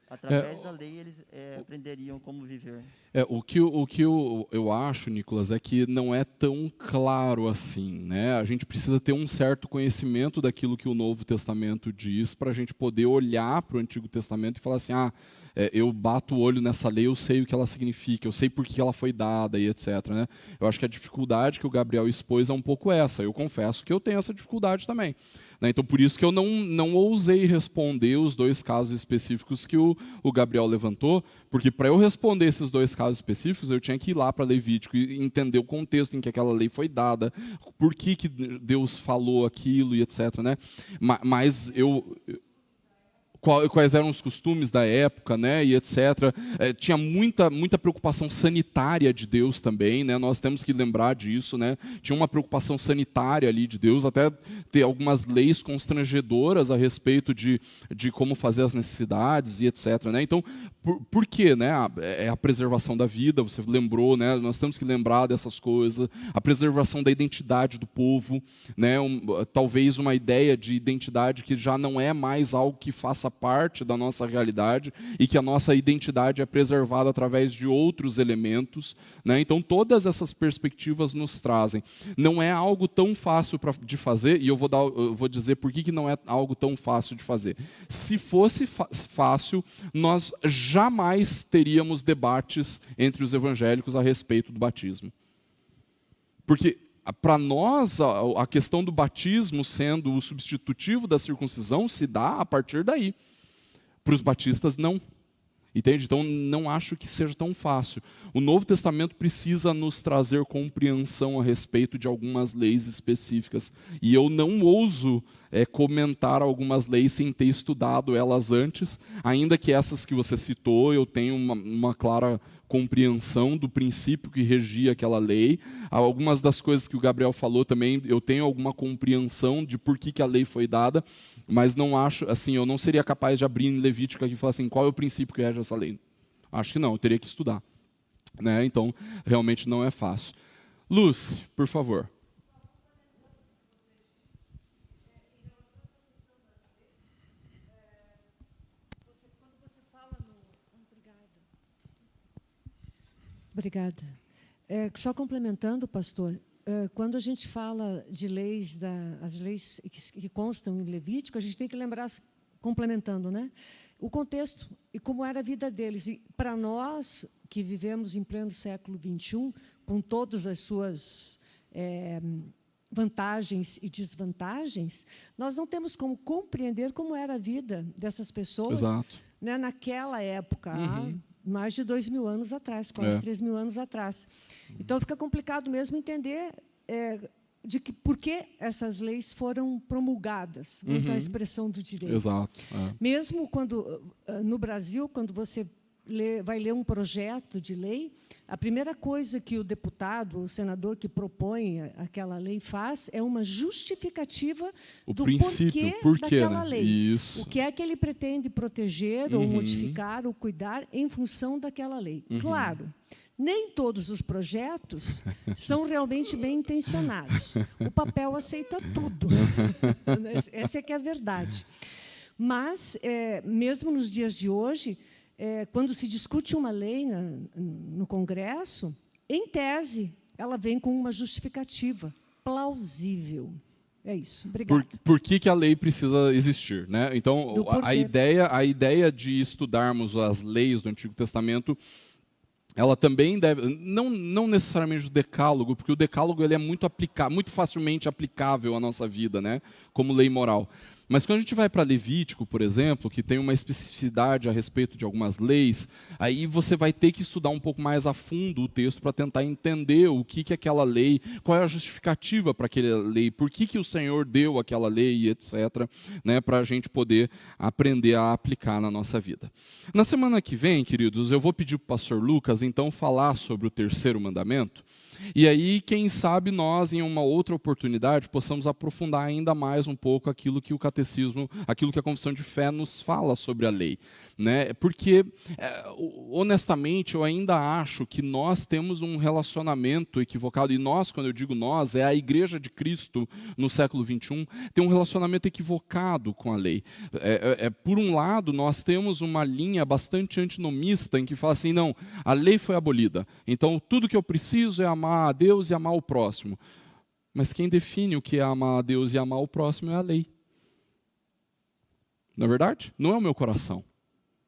através da lei, eles aprenderiam como viver. O que eu acho, Nicolas, é que não é tão claro assim, né? A gente precisa ter um certo conhecimento daquilo que o Novo Testamento diz para a gente poder olhar para o Antigo Testamento e falar assim, eu bato o olho nessa lei, eu sei o que ela significa, eu sei por que ela foi dada e etc. Né? Eu acho que a dificuldade que o Gabriel expôs é um pouco essa. Eu confesso que eu tenho essa dificuldade também. Então, por isso que eu não ousei responder os 2 casos específicos que o Gabriel levantou, porque para eu responder esses 2 casos específicos, eu tinha que ir lá para Levítico e entender o contexto em que aquela lei foi dada, por que Deus falou aquilo e etc. Né? Mas quais eram os costumes da época, né, e etc. Tinha muita preocupação sanitária de Deus também, né? Nós temos que lembrar disso, né? Tinha uma preocupação sanitária ali de Deus, até ter algumas leis constrangedoras a respeito de como fazer as necessidades e etc. Né? Então, por quê, né? É a preservação da vida, você lembrou, né? Nós temos que lembrar dessas coisas, a preservação da identidade do povo, né? Talvez uma ideia de identidade que já não é mais algo que faça parte da nossa realidade e que a nossa identidade é preservada através de outros elementos, né? Então todas essas perspectivas nos trazem. Não é algo tão fácil de fazer, e eu vou dizer por que não é algo tão fácil de fazer. Se fosse fácil, nós jamais teríamos debates entre os evangélicos a respeito do batismo. Porque para nós, a questão do batismo sendo o substitutivo da circuncisão se dá a partir daí. Para os batistas, não. Entende? Então, não acho que seja tão fácil. O Novo Testamento precisa nos trazer compreensão a respeito de algumas leis específicas. E eu não ouso comentar algumas leis sem ter estudado elas antes, ainda que essas que você citou, eu tenho uma clara compreensão do princípio que regia aquela lei. Algumas das coisas que o Gabriel falou também, eu tenho alguma compreensão de por que a lei foi dada, mas não acho, assim, eu não seria capaz de abrir em Levítico aqui e falar assim, qual é o princípio que rege essa lei? Acho que não, eu teria que estudar. Né? Então, realmente não é fácil. Luz, por favor. Obrigada. Só complementando, pastor, quando a gente fala de leis, as leis que constam em Levítico, a gente tem que lembrar, complementando, né, o contexto e como era a vida deles. E para nós, que vivemos em pleno século XXI, com todas as suas vantagens e desvantagens, nós não temos como compreender como era a vida dessas pessoas, né, naquela época, mais de 2.000 anos atrás, quase 3.000 anos atrás. Então, fica complicado mesmo entender por que essas leis foram promulgadas, vamos usar a expressão do direito. Exato. Mesmo quando, no Brasil, quando você vai ler um projeto de lei, a primeira coisa que o deputado, o senador que propõe aquela lei faz é uma justificativa do porquê daquela lei. Isso. O que é que ele pretende proteger ou modificar ou cuidar em função daquela lei. Claro, nem todos os projetos são realmente bem intencionados. O papel aceita tudo. Essa é que é a verdade. Mas, mesmo nos dias de hoje, quando se discute uma lei no Congresso, em tese, ela vem com uma justificativa plausível. É isso. Obrigada. Por que a lei precisa existir? Né? Então, a ideia de estudarmos as leis do Antigo Testamento, ela também deve, não necessariamente o decálogo, porque o decálogo ele é muito facilmente aplicável à nossa vida, né? Como lei moral. Mas quando a gente vai para Levítico, por exemplo, que tem uma especificidade a respeito de algumas leis, aí você vai ter que estudar um pouco mais a fundo o texto para tentar entender o que aquela lei, qual é a justificativa para aquela lei, por que o Senhor deu aquela lei, etc., né, para a gente poder aprender a aplicar na nossa vida. Na semana que vem, queridos, eu vou pedir para o pastor Lucas, então, falar sobre o terceiro mandamento. E aí, quem sabe nós, em uma outra oportunidade, possamos aprofundar ainda mais um pouco aquilo que o catecismo, aquilo que a confissão de fé nos fala sobre a lei, né? Porque, honestamente, eu ainda acho que nós temos um relacionamento equivocado, e nós, quando eu digo nós, é a Igreja de Cristo no século XXI, tem um relacionamento equivocado com a lei. Por um lado, nós temos uma linha bastante antinomista, em que fala assim, não, a lei foi abolida, então tudo que eu preciso é amar a Deus e amar o próximo. Mas quem define o que é amar a Deus e amar o próximo é a lei. Não é verdade? Não é o meu coração.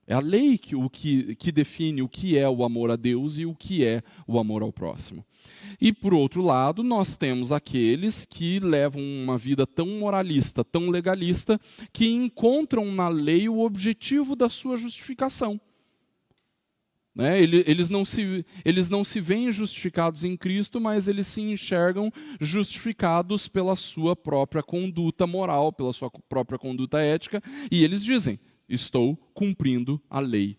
É a lei que define o que é o amor a Deus e o que é o amor ao próximo. E, por outro lado, nós temos aqueles que levam uma vida tão moralista, tão legalista, que encontram na lei o objetivo da sua justificação. Né? Eles não se veem justificados em Cristo, mas eles se enxergam justificados pela sua própria conduta moral, pela sua própria conduta ética, e eles dizem, estou cumprindo a lei